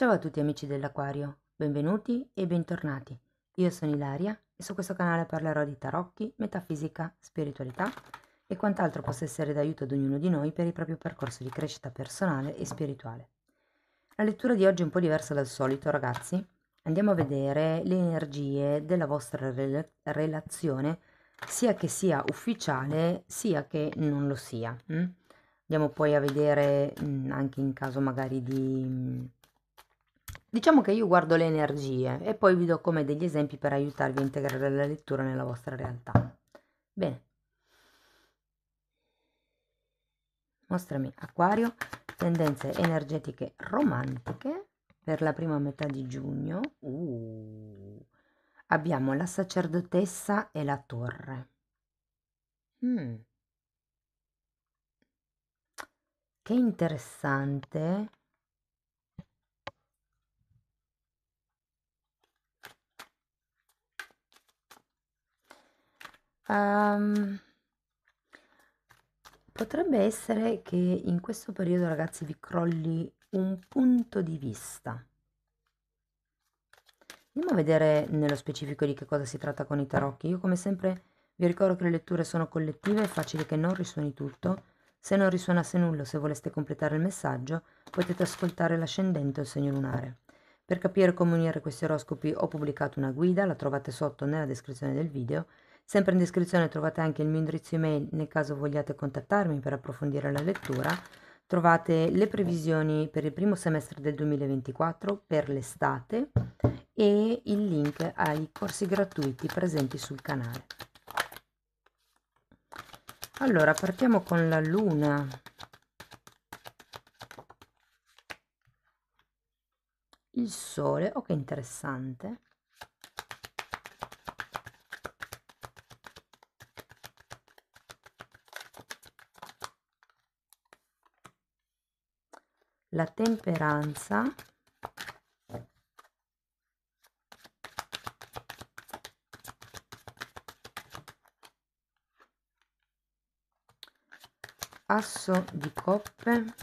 Ciao a tutti amici dell'Aquario, benvenuti e bentornati. Io sono Ilaria e su questo canale parlerò di tarocchi, metafisica, spiritualità e quant'altro possa essere d'aiuto ad ognuno di noi per il proprio percorso di crescita personale e spirituale. La lettura di oggi è un po' diversa dal solito, ragazzi. Andiamo a vedere le energie della vostra relazione, sia che sia ufficiale, sia che non lo sia. Andiamo poi a vedere anche in caso magari di... Diciamo che io guardo le energie e poi vi do come degli esempi per aiutarvi a integrare la lettura nella vostra realtà. Bene, mostrami Acquario, tendenze energetiche romantiche per la prima metà di giugno. Abbiamo la sacerdotessa e la torre. Che interessante. Potrebbe essere che in questo periodo, ragazzi, vi crolli un punto di vista. Andiamo a vedere nello specifico di che cosa si tratta con i tarocchi. Io come sempre vi ricordo che le letture sono collettive, è facile che non risuoni tutto. Se non risuonasse nulla, se voleste completare il messaggio, potete ascoltare l'ascendente o il segno lunare. Per capire come unire questi oroscopi ho pubblicato una guida, la trovate sotto nella descrizione del video. Sempre in descrizione trovate anche il mio indirizzo email nel caso vogliate contattarmi per approfondire la lettura. Trovate le previsioni per il primo semestre del 2024, per l'estate e il link ai corsi gratuiti presenti sul canale. Allora, partiamo con la luna. Il sole, oh che interessante. La temperanza. Asso di coppe.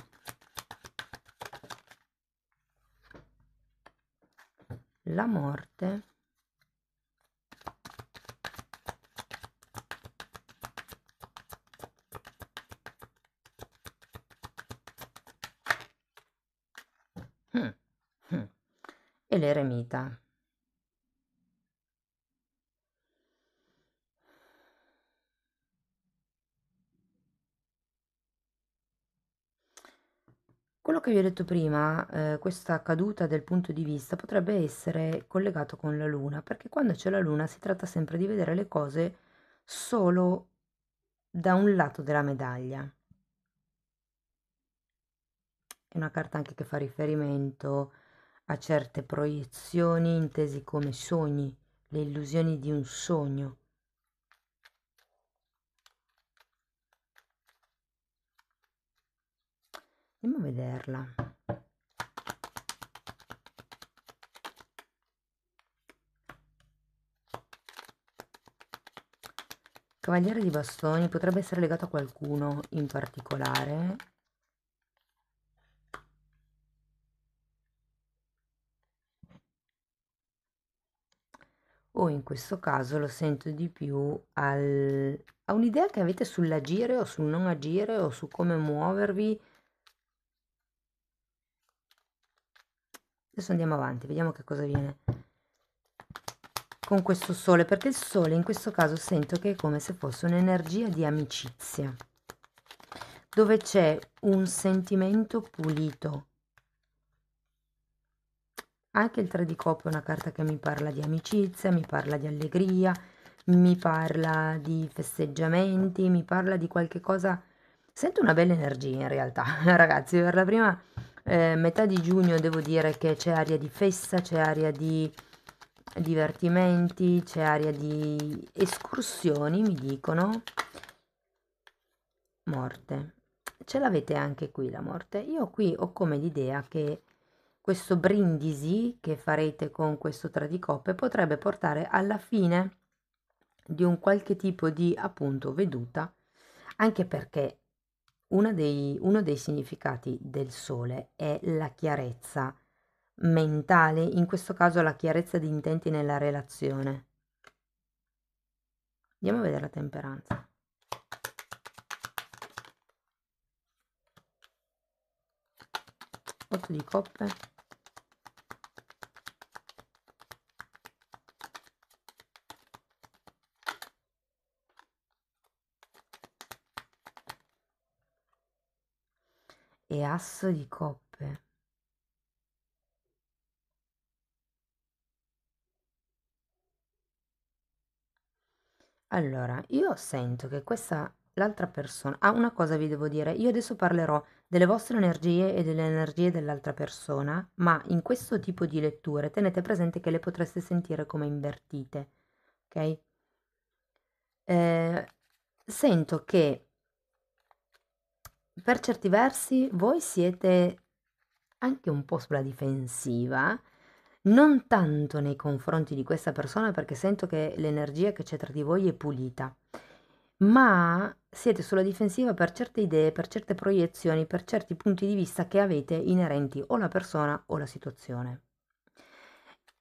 La morte. E l'eremita. Quello che vi ho detto prima, questa caduta del punto di vista potrebbe essere collegato con la luna, perché quando c'è la luna si tratta sempre di vedere le cose solo da un lato della medaglia. È una carta anche che fa riferimento a certe proiezioni intesi come sogni, le illusioni di un sogno. Andiamo a vederla. Cavaliere di bastoni potrebbe essere legato a qualcuno in particolare. O in questo caso lo sento di più a un'idea che avete sull'agire o sul non agire o su come muovervi. Adesso andiamo avanti, vediamo che cosa viene con questo sole, perché il sole in questo caso sento che è come se fosse un'energia di amicizia, dove c'è un sentimento pulito. Anche il 3 di coppe è una carta che mi parla di amicizia, mi parla di allegria, mi parla di festeggiamenti, mi parla di qualche cosa. Sento una bella energia in realtà, ragazzi, per la prima metà di giugno devo dire che c'è aria di festa, c'è aria di divertimenti, c'è aria di escursioni, mi dicono. Morte. Ce l'avete anche qui la morte. Io qui ho come l'idea che questo brindisi che farete con questo 3 di coppe potrebbe portare alla fine di un qualche tipo di appunto veduta, anche perché uno dei significati del sole è la chiarezza, mentale, in questo caso la chiarezza di intenti nella relazione. Andiamo a vedere la temperanza. Otto di coppe. E asso di coppe. Allora, io sento che l'altra persona... Ah, una cosa vi devo dire, io adesso parlerò delle vostre energie e delle energie dell'altra persona, ma in questo tipo di letture tenete presente che le potreste sentire come invertite, ok? Sento che per certi versi voi siete anche un po' sulla difensiva, non tanto nei confronti di questa persona perché sento che l'energia che c'è tra di voi è pulita, ma siete sulla difensiva per certe idee, per certe proiezioni, per certi punti di vista che avete inerenti o alla persona o alla situazione.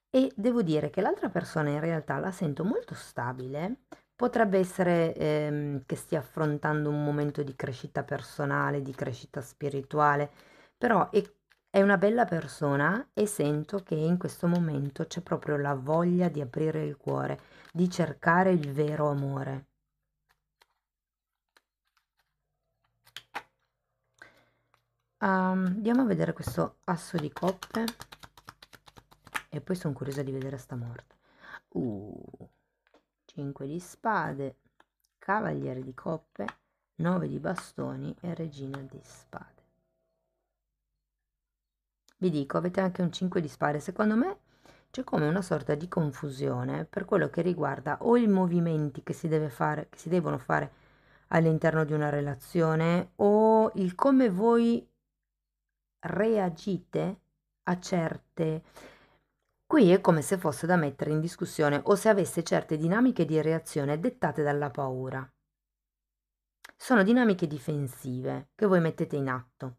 E devo dire che l'altra persona in realtà la sento molto stabile, potrebbe essere che stia affrontando un momento di crescita personale, di crescita spirituale, però è una bella persona e sento che in questo momento c'è proprio la voglia di aprire il cuore, di cercare il vero amore. Andiamo a vedere questo asso di coppe e poi sono curiosa di vedere sta morte. 5 di spade, cavaliere di coppe, 9 di bastoni e regina di spade. Vi dico, avete anche un 5 di spade. Secondo me c'è come una sorta di confusione per quello che riguarda o i movimenti che si deve fare, che si devono fare all'interno di una relazione o il come voi reagite a certe... Qui è come se fosse da mettere in discussione o se avesse certe dinamiche di reazione dettate dalla paura. Sono dinamiche difensive che voi mettete in atto.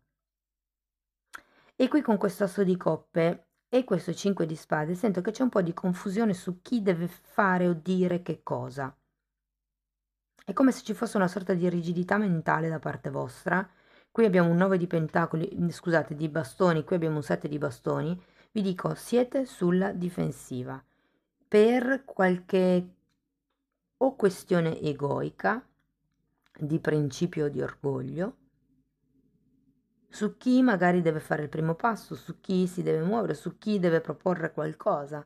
E qui con questo asso di coppe e questo 5 di spade sento che c'è un po' di confusione su chi deve fare o dire che cosa. È come se ci fosse una sorta di rigidità mentale da parte vostra. Qui abbiamo un 9 di pentacoli, scusate, di bastoni, qui abbiamo un 7 di bastoni. Vi dico, siete sulla difensiva per qualche o questione egoica, di principio o di orgoglio, su chi magari deve fare il primo passo, su chi si deve muovere, su chi deve proporre qualcosa.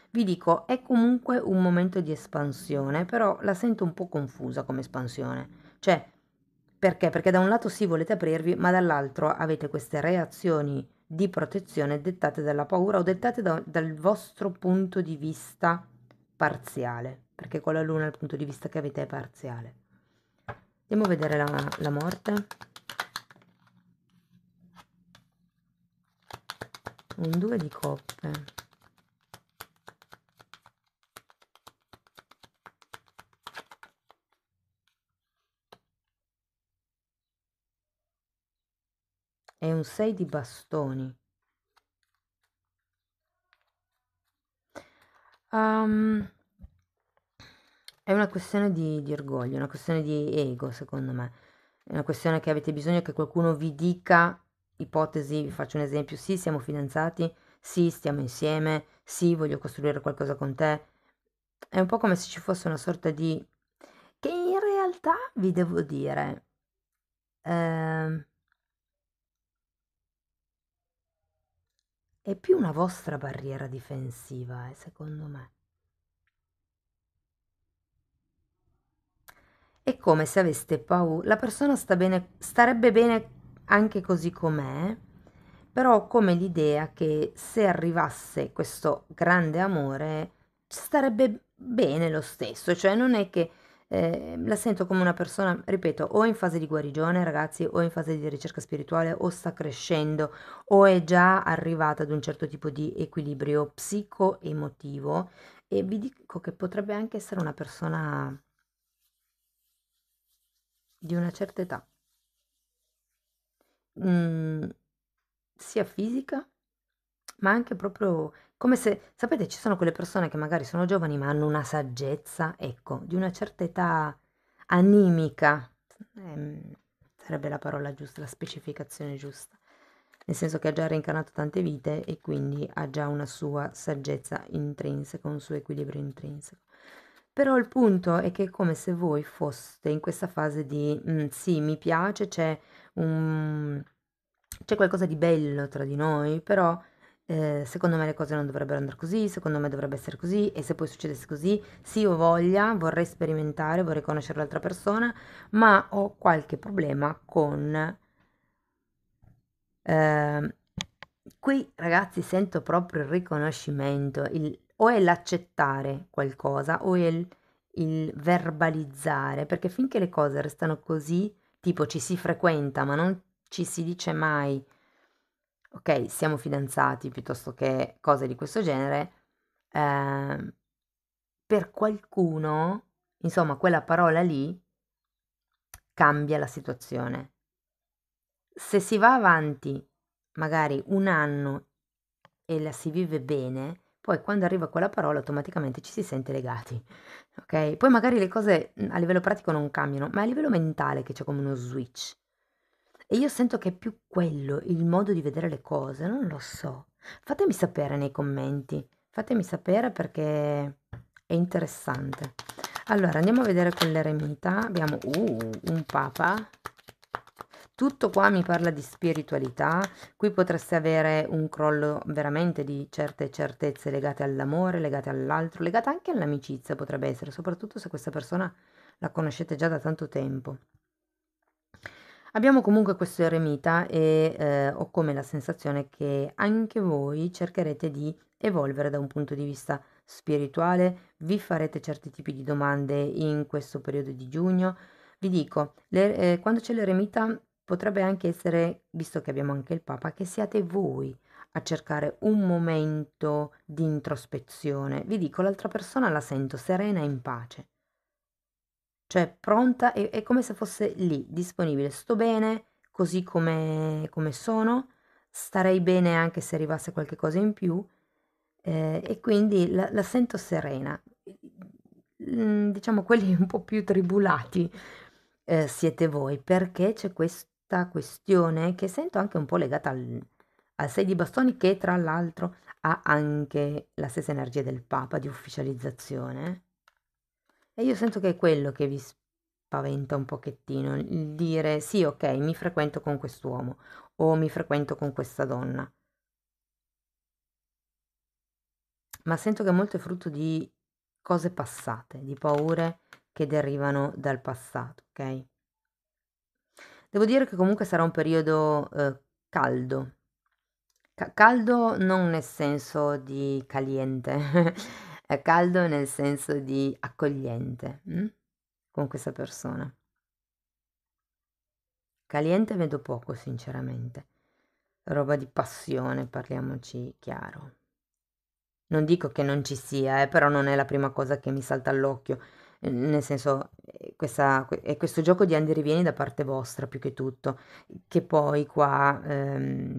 Vi dico, è comunque un momento di espansione, però la sento un po' confusa come espansione. Cioè, perché? Perché da un lato sì volete aprirvi, ma dall'altro avete queste reazioni di protezione dettate dalla paura o dettate dal vostro punto di vista parziale, perché con la luna il punto di vista che avete è parziale. Andiamo a vedere la morte. Un 2 di coppe. E un 6 di bastoni. È una questione di orgoglio, è una questione di ego, secondo me. È una questione che avete bisogno che qualcuno vi dica, ipotesi, vi faccio un esempio, sì, siamo fidanzati, sì, stiamo insieme, sì, voglio costruire qualcosa con te. È un po' come se ci fosse una sorta di... che in realtà vi devo dire, ehm, è più una vostra barriera difensiva, secondo me. È come se aveste paura, la persona sta bene, starebbe bene anche così com'è, però ho come l'idea che se arrivasse questo grande amore starebbe bene lo stesso, cioè non è che la sento come una persona, ripeto, o in fase di guarigione, ragazzi, o in fase di ricerca spirituale, o sta crescendo, o è già arrivata ad un certo tipo di equilibrio psico-emotivo e vi dico che potrebbe anche essere una persona di una certa età, mm, sia fisica ma anche proprio come se, sapete, ci sono quelle persone che magari sono giovani ma hanno una saggezza, ecco, di una certa età animica, ehm, sarebbe la parola giusta, la specificazione giusta, nel senso che ha già reincarnato tante vite e quindi ha già una sua saggezza intrinseca, un suo equilibrio intrinseco. Però il punto è che è come se voi foste in questa fase di sì, mi piace, un- c'è qualcosa di bello tra di noi, però secondo me le cose non dovrebbero andare così, secondo me dovrebbe essere così, e se poi succedesse così, sì, ho voglia, vorrei sperimentare, vorrei conoscere l'altra persona, ma ho qualche problema con... ehm, qui ragazzi sento proprio il riconoscimento, o è l'accettare qualcosa o è il verbalizzare, perché finché le cose restano così, tipo ci si frequenta ma non ci si dice mai, ok, siamo fidanzati piuttosto che cose di questo genere, ehm, per qualcuno, insomma, quella parola lì cambia la situazione. Se si va avanti magari un anno e la si vive bene, poi quando arriva quella parola automaticamente ci si sente legati, ok? Poi magari le cose a livello pratico non cambiano, ma a livello mentale che c'è come uno switch. E io sento che è più quello, il modo di vedere le cose, non lo so. Fatemi sapere nei commenti, fatemi sapere perché è interessante. Allora, andiamo a vedere con l'eremita. Abbiamo un papa. Tutto qua mi parla di spiritualità. Qui potreste avere un crollo veramente di certe certezze legate all'amore, legate all'altro, legate anche all'amicizia potrebbe essere, soprattutto se questa persona la conoscete già da tanto tempo. Abbiamo comunque questo eremita e ho come la sensazione che anche voi cercherete di evolvere da un punto di vista spirituale, vi farete certi tipi di domande in questo periodo di giugno. Vi dico, quando c'è l'eremita potrebbe anche essere, visto che abbiamo anche il Papa, che siate voi a cercare un momento di introspezione. Vi dico, l'altra persona la sento serena e in pace. Cioè pronta, è come se fosse lì, disponibile. Sto bene così come sono, starei bene anche se arrivasse qualche cosa in più, e quindi la sento serena. Diciamo quelli un po' più tribulati, siete voi, perché c'è questa questione che sento anche un po' legata al 6 di bastoni, che tra l'altro ha anche la stessa energia del Papa di ufficializzazione. E io sento che è quello che vi spaventa un pochettino, il dire sì, ok, mi frequento con quest'uomo o mi frequento con questa donna, ma sento che molto è frutto di cose passate, di paure che derivano dal passato, ok? Devo dire che comunque sarà un periodo caldo. Caldo non nel senso di caliente, è caldo nel senso di accogliente, con questa persona. Caliente vedo poco sinceramente. Roba di passione, parliamoci chiaro. Non dico che non ci sia, però non è la prima cosa che mi salta all'occhio. Nel senso, è questo gioco di andi e rivieni da parte vostra più che tutto, che poi qua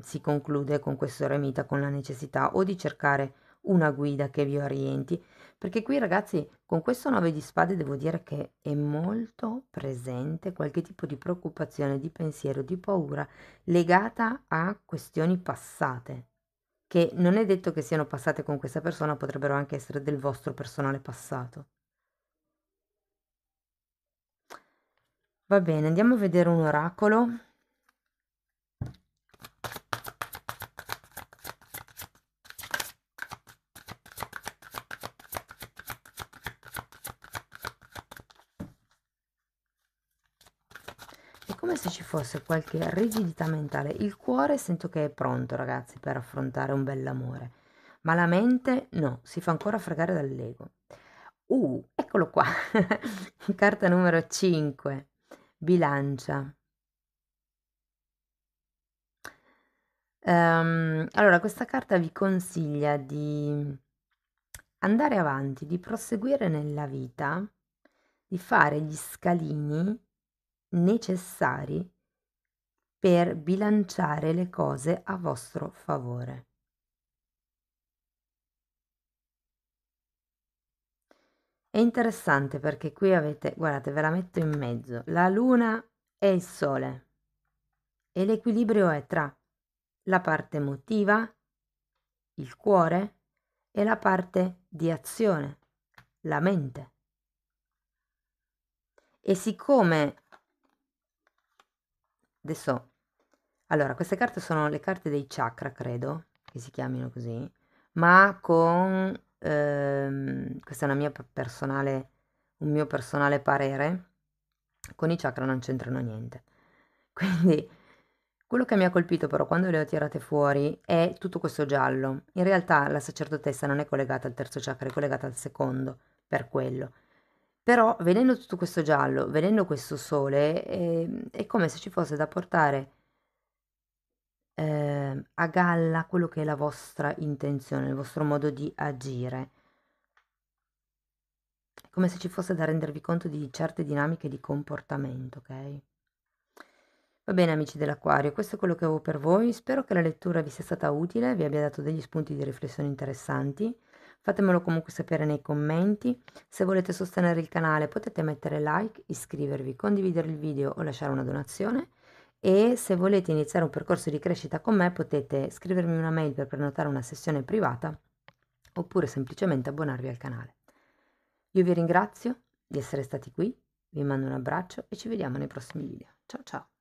si conclude con questo eremita, con la necessità o di cercare una guida che vi orienti, perché qui ragazzi, con questo 9 di spade devo dire che è molto presente qualche tipo di preoccupazione, di pensiero, di paura legata a questioni passate, che non è detto che siano passate con questa persona, potrebbero anche essere del vostro personale passato. Va bene, andiamo a vedere un oracolo. È come se ci fosse qualche rigidità mentale. Il cuore sento che è pronto, ragazzi, per affrontare un bell'amore, ma la mente no, si fa ancora fregare dall'ego. Eccolo qua. Carta numero 5, bilancia. Allora, questa carta vi consiglia di andare avanti, di proseguire nella vita, di fare gli scalini necessari per bilanciare le cose a vostro favore. È interessante perché qui avete, guardate, ve la metto in mezzo, la luna e il sole. E l'equilibrio è tra la parte emotiva, il cuore, e la parte di azione, la mente. E siccome adesso, allora, queste carte sono le carte dei chakra, credo che si chiamino così, ma con questa è una mia personale, un mio personale parere, con i chakra non c'entrano niente. Quindi quello che mi ha colpito però quando le ho tirate fuori è tutto questo giallo. In realtà la sacerdotessa non è collegata al terzo chakra, è collegata al secondo, per quello. Però vedendo tutto questo giallo, vedendo questo sole, è come se ci fosse da portare a galla quello che è la vostra intenzione, il vostro modo di agire. È come se ci fosse da rendervi conto di certe dinamiche di comportamento, ok? Va bene amici dell'Acquario, questo è quello che avevo per voi, spero che la lettura vi sia stata utile, vi abbia dato degli spunti di riflessione interessanti, fatemelo comunque sapere nei commenti, se volete sostenere il canale potete mettere like, iscrivervi, condividere il video o lasciare una donazione e se volete iniziare un percorso di crescita con me potete scrivermi una mail per prenotare una sessione privata oppure semplicemente abbonarvi al canale. Io vi ringrazio di essere stati qui, vi mando un abbraccio e ci vediamo nei prossimi video. Ciao ciao!